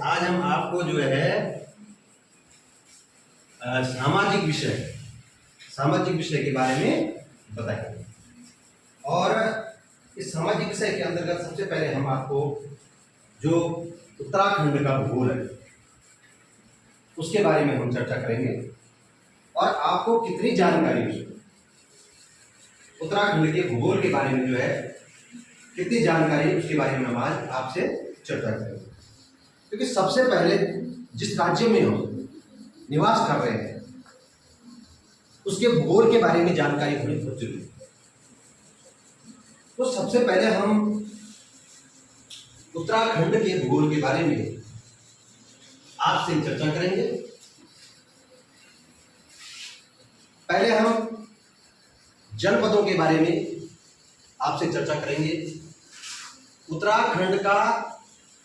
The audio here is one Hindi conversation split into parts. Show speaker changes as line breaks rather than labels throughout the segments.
आज हम आपको जो है सामाजिक विषय के बारे में बताएंगे। और इस सामाजिक विषय के अंतर्गत सबसे पहले हम आपको जो उत्तराखंड का भूगोल है उसके बारे में हम चर्चा करेंगे और आपको कितनी जानकारी है उत्तराखंड के भूगोल के बारे में जो है कितनी जानकारी उसके बारे में हम आज आपसे चर्चा करेंगे। क्योंकि सबसे पहले जिस राज्य में हम निवास कर रहे हैं उसके भूगोल के बारे में जानकारी होनी बहुत जरूरी है। तो सबसे पहले हम उत्तराखंड के भूगोल के बारे में आपसे चर्चा करेंगे। पहले हम जनपदों के बारे में आपसे चर्चा करेंगे। उत्तराखंड का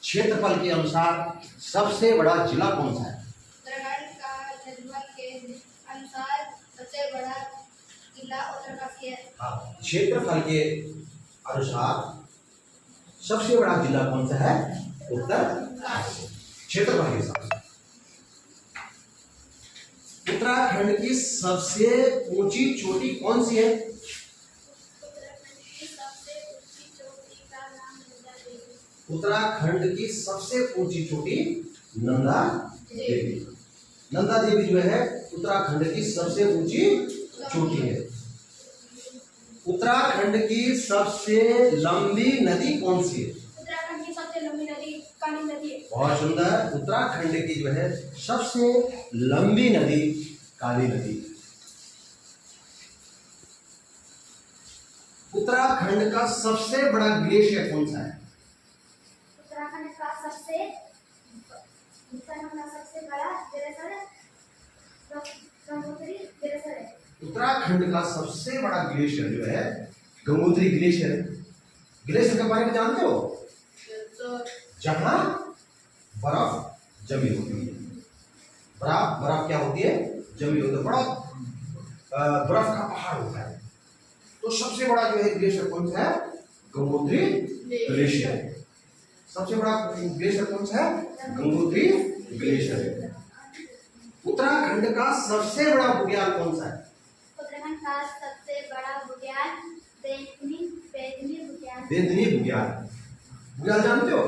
क्षेत्रफल के अनुसार सबसे बड़ा जिला कौन सा है?
उत्तराखंड का क्षेत्रफल के अनुसार सबसे बड़ा जिला उत्तरकाशी है।
हाँ, क्षेत्रफल के अनुसार सबसे बड़ा जिला कौन सा है? उत्तरकाशी। क्षेत्रफल के हिसाब से उत्तराखंड की सबसे ऊंची चोटी कौन सी है? उत्तराखंड की सबसे ऊंची चोटी नंदा देवी। नंदा देवी जो है उत्तराखंड की सबसे ऊंची चोटी है। उत्तराखंड की सबसे लंबी नदी कौन सी है?
उत्तराखंड की सबसे लंबी नदी काली नदी है।
बहुत सुंदर। उत्तराखंड की जो है सबसे लंबी नदी काली नदी। उत्तराखंड का सबसे बड़ा ग्लेशियर कौन सा है?
उत्तराखंड का सबसे बड़ा ग्लेशियर गंगोत्री ग्लेशियर है।
उत्तराखंड का सबसे बड़ा ग्लेशियर जो है गंगोत्री ग्लेशियर है। ग्लेशियर के बारे में जानते हो? जहां बर्फ जमी होती है। बर्फ क्या होती है? जमी होती है। बड़ा बर्फ का पहाड़ होता है। तो सबसे बड़ा जो है ग्लेशियर कौन सा है? गंगोत्री ग्लेशियर। सबसे बड़ा ग्लेशियर कौन सा है? गंगोत्री ग्लेशियर। उत्तराखंड का सबसे बड़ा बुग्याल कौन सा है?
उत्तराखंड का सबसे बड़ा बुग्याल बेदनी बुग्याल।
बेदनी बुग्याल। बुग्याल जानते हो?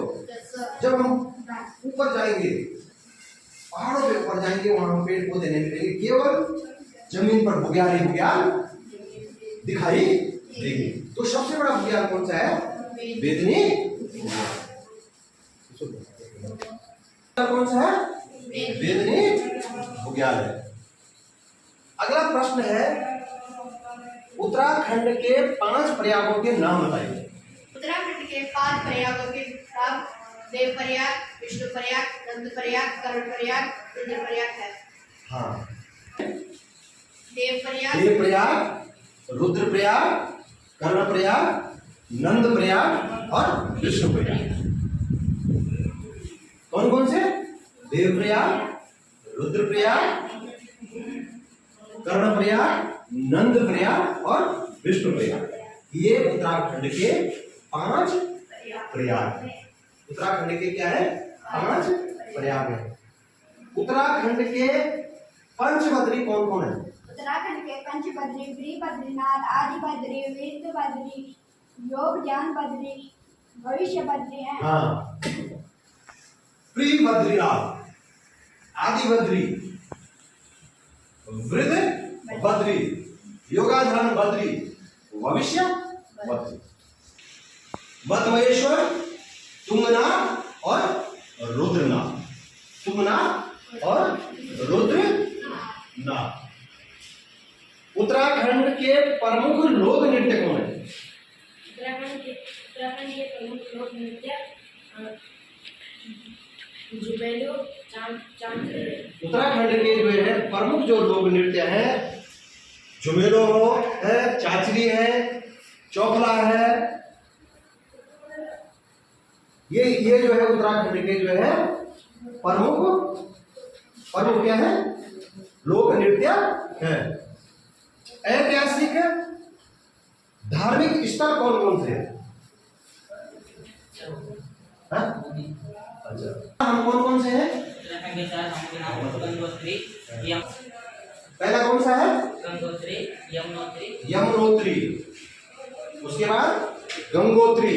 जब हम ऊपर जाएंगे पहाड़ों पे ऊपर जाएंगे वहां पेड़ पौधे नहीं मिलेंगे, केवल जमीन पर बुग्याल ही बुग्याल दिखाई देंगे। तो सबसे बड़ा बुग्याल कौन सा है? बेदनी बुग्याल। कौन सा है? बेदनी बुग्याल है। अगला प्रश्न है उत्तराखंड के 5 प्रयागों के नाम बताइए।
उत्तराखंड के 5 प्रयागों के नाम देव प्रयाग, विष्णु प्रयाग, नंद प्रयाग, कर्ण प्रयाग, रुद्र प्रयाग है।
हाँ,
देव
प्रयाग, रुद्र प्रयाग, कर्ण प्रयाग, नंद प्रयाग और विष्णु प्रयाग। कौन कौन से? देव प्रयाग, रुद्र प्रयाग, कर्ण प्रयाग, नंद प्रयाग और विष्णु प्रयाग। ये उत्तराखंड के 5 प्रयाग हैं। उत्तराखंड के क्या है? 5 प्रयाग है। उत्तराखंड के पंचबद्री कौन कौन है?
उत्तराखंड के पंचबद्री बद्रीनाथ, आदि बद्री, वीर बद्री, योग ज्ञान बद्री, भविष्य बद्री है।
हाँ, प्री बद्रीनाथ, आदि बद्री, वृद्ध बद्री, योगाधान बद्री, भविष्य बद्री, मध्वेश्वर, तुंगनाथ और रुद्रनाथ। तुंगनाथ और रुद्रनाथ। उत्तराखंड के प्रमुख लोक नृत्य कौन है?
उत्तराखंड के प्रमुख लोक नृत्य जुबेलो,
उत्तराखंड के जो है प्रमुख जो लोक नृत्य है झुमेलो है, चाचरी है, चौखला है। ये जो है उत्तराखंड के जो है प्रमुख क्या है? लोक नृत्य है। ऐतिहासिक धार्मिक स्थल कौन कौन से हैं? अच्छा, हम कौन कौन से हैं?
उत्तराखंड के साथ हम नाम गंगोत्री,
पहला कौन सा है?
गंगोत्री, यमुनोत्री,
यमुनोत्री, उसके बाद गंगोत्री,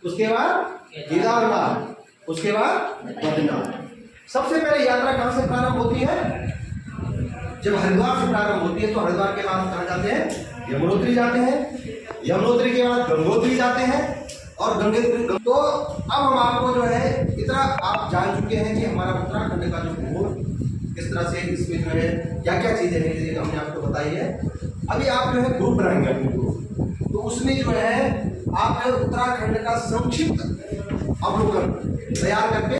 उसके बाद केदारनाथ, उसके बाद बद्रीनाथ। सबसे पहले यात्रा कहां से प्रारंभ होती है? जब हरिद्वार से प्रारंभ होती है तो हरिद्वार के बाद कहां जाते हैं? यमुनोत्री जाते हैं, यमुनोत्री के बाद गंगोत्री जाते हैं और गंगोत्री। तो अब हम आपको जो है इतना आप जान चुके हैं कि हमारा उत्तराखंड का जो भूगोल किस तरह से, इसमें जो है क्या क्या चीजें हैं जैसे हमने आपको बताई है। अभी आप जो है ग्रुप बनाएंगे अपने ग्रुप, तो उसमें जो है आप उत्तराखंड का संक्षिप्त अवलोकन तैयार करके